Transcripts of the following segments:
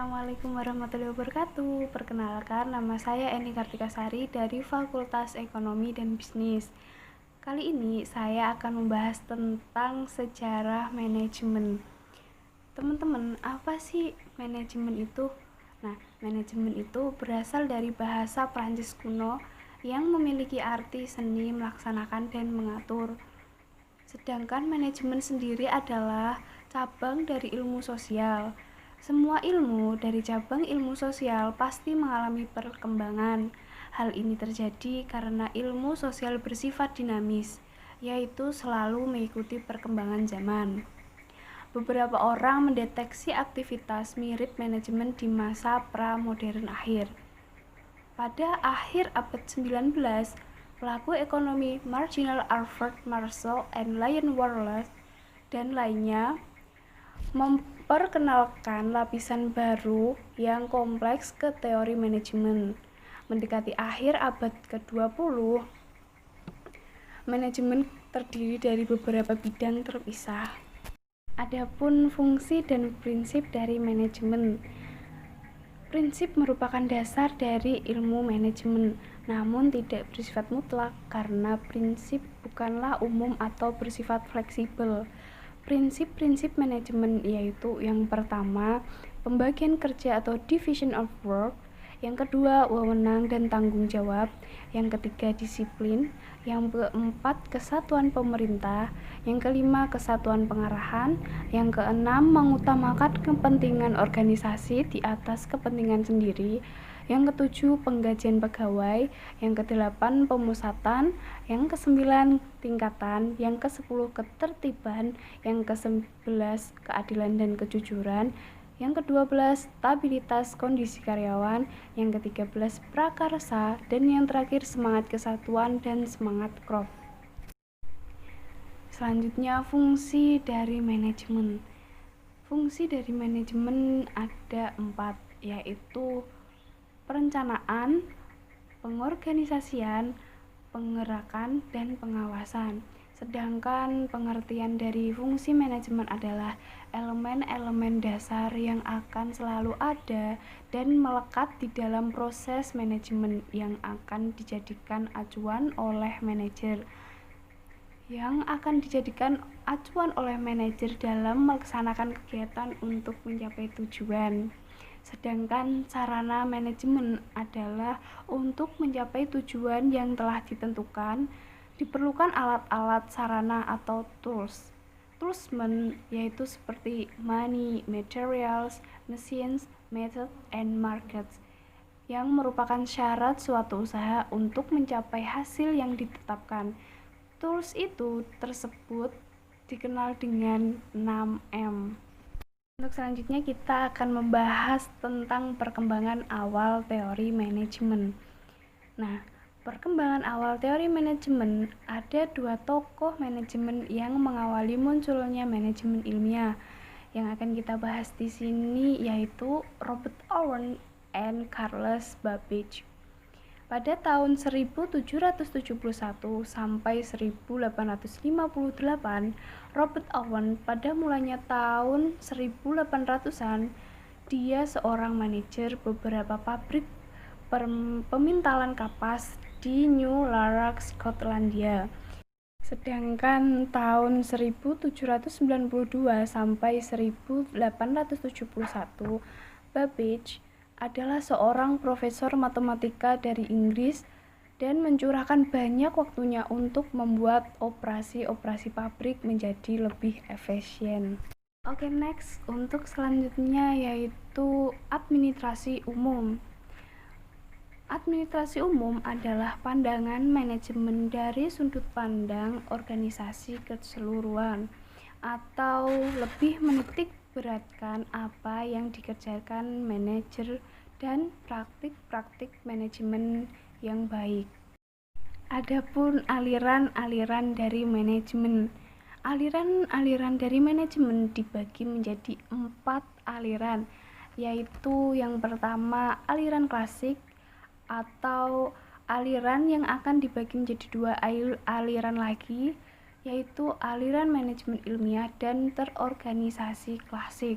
Assalamualaikum warahmatullahi wabarakatuh. Perkenalkan, nama saya Eni Kartikasari dari Fakultas Ekonomi dan Bisnis. Kali ini saya akan membahas tentang sejarah manajemen. Teman-teman, apa sih manajemen itu? Nah, manajemen itu berasal dari bahasa Prancis kuno yang memiliki arti seni melaksanakan dan mengatur. Sedangkan manajemen sendiri adalah cabang dari ilmu sosial. Semua ilmu dari cabang ilmu sosial pasti mengalami perkembangan. Hal ini terjadi karena ilmu sosial bersifat dinamis, yaitu selalu mengikuti perkembangan zaman. Beberapa orang mendeteksi aktivitas mirip manajemen di masa pra-modern akhir. Pada akhir abad 19, pelaku ekonomi marginal Alfred Marshall and Lyon Wallace dan lainnya memperkenalkan lapisan baru yang kompleks ke teori manajemen. Mendekati akhir abad ke-20, manajemen terdiri dari beberapa bidang terpisah. Adapun fungsi dan prinsip dari manajemen. Prinsip merupakan dasar dari ilmu manajemen, namun tidak bersifat mutlak karena prinsip bukanlah umum atau bersifat fleksibel. Prinsip-prinsip manajemen yaitu yang pertama, pembagian kerja atau division of work, yang kedua, wewenang dan tanggung jawab, yang ketiga, disiplin, yang keempat, kesatuan pemerintah, yang kelima, kesatuan pengarahan, yang keenam, mengutamakan kepentingan organisasi di atas kepentingan sendiri, yang ketujuh, penggajian pegawai, yang kedelapan, pemusatan, yang kesembilan, tingkatan, yang kesepuluh, ketertiban, yang kesebelas, keadilan dan kejujuran, yang ke-12, stabilitas kondisi karyawan, yang ke-13, prakarsa, dan yang terakhir, semangat kesatuan dan semangat crop. Selanjutnya, fungsi dari manajemen. Fungsi dari manajemen ada 4, yaitu perencanaan, pengorganisasian, pengerakan, dan pengawasan. Sedangkan pengertian dari fungsi manajemen adalah elemen-elemen dasar yang akan selalu ada dan melekat di dalam proses manajemen yang akan dijadikan acuan oleh manajer. Dalam melaksanakan kegiatan untuk mencapai tujuan. Sedangkan sarana manajemen adalah untuk mencapai tujuan yang telah ditentukan, diperlukan alat-alat sarana atau tools. Toolsmen yaitu seperti money, materials, machines, method, and markets yang merupakan syarat suatu usaha untuk mencapai hasil yang ditetapkan. Tools itu tersebut dikenal dengan 6M. Untuk selanjutnya kita akan membahas tentang perkembangan awal teori manajemen. Nah, perkembangan awal teori manajemen, ada 2 tokoh manajemen yang mengawali munculnya manajemen ilmiah. Yang akan kita bahas di sini yaitu Robert Owen and Charles Babbage. Pada tahun 1771 sampai 1858, Robert Owen pada mulanya tahun 1800-an, dia seorang manajer beberapa pabrik pemintalan kapas di New Lanark, Skotlandia. Sedangkan tahun 1792 sampai 1871, Babbage adalah seorang profesor matematika dari Inggris dan mencurahkan banyak waktunya untuk membuat operasi-operasi pabrik menjadi lebih efisien. Oke, next untuk selanjutnya yaitu administrasi umum. Administrasi umum adalah pandangan manajemen dari sudut pandang organisasi keseluruhan, atau lebih menitik beratkan apa yang dikerjakan manajer dan praktik-praktik manajemen yang baik. Adapun aliran-aliran dari manajemen. Aliran-aliran dari manajemen dibagi menjadi 4 aliran, yaitu yang pertama aliran klasik atau aliran yang akan dibagi menjadi 2 aliran lagi, yaitu aliran manajemen ilmiah dan terorganisasi klasik.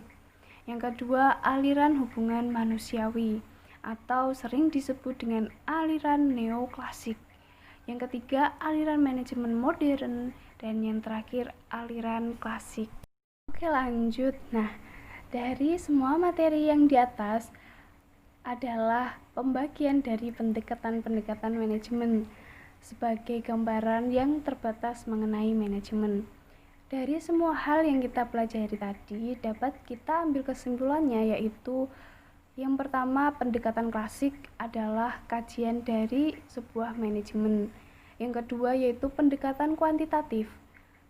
Yang kedua, aliran hubungan manusiawi atau sering disebut dengan aliran neoklasik. Yang ketiga, aliran manajemen modern, dan yang terakhir, aliran klasik. Oke, lanjut. Nah, dari semua materi yang di atas adalah pembagian dari pendekatan-pendekatan manajemen sebagai gambaran yang terbatas mengenai manajemen. Dari semua hal yang kita pelajari tadi, dapat kita ambil kesimpulannya, yaitu yang pertama, pendekatan klasik adalah kajian dari sebuah manajemen. Yang kedua, yaitu pendekatan kuantitatif.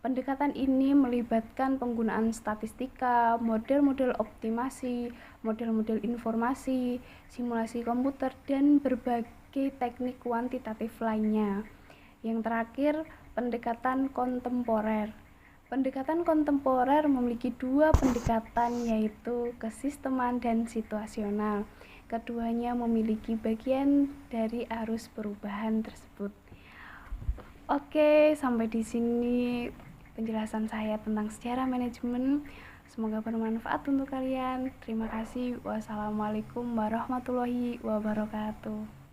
Pendekatan ini melibatkan penggunaan statistika, model-model optimasi, model-model informasi, simulasi komputer, dan berbagai teknik kuantitatif lainnya. Yang terakhir, pendekatan kontemporer. Pendekatan kontemporer memiliki dua pendekatan, yaitu kesisteman dan situasional. Keduanya memiliki bagian dari arus perubahan tersebut. Oke, sampai di sini penjelasan saya tentang sejarah manajemen. Semoga bermanfaat untuk kalian. Terima kasih. Wassalamualaikum warahmatullahi wabarakatuh.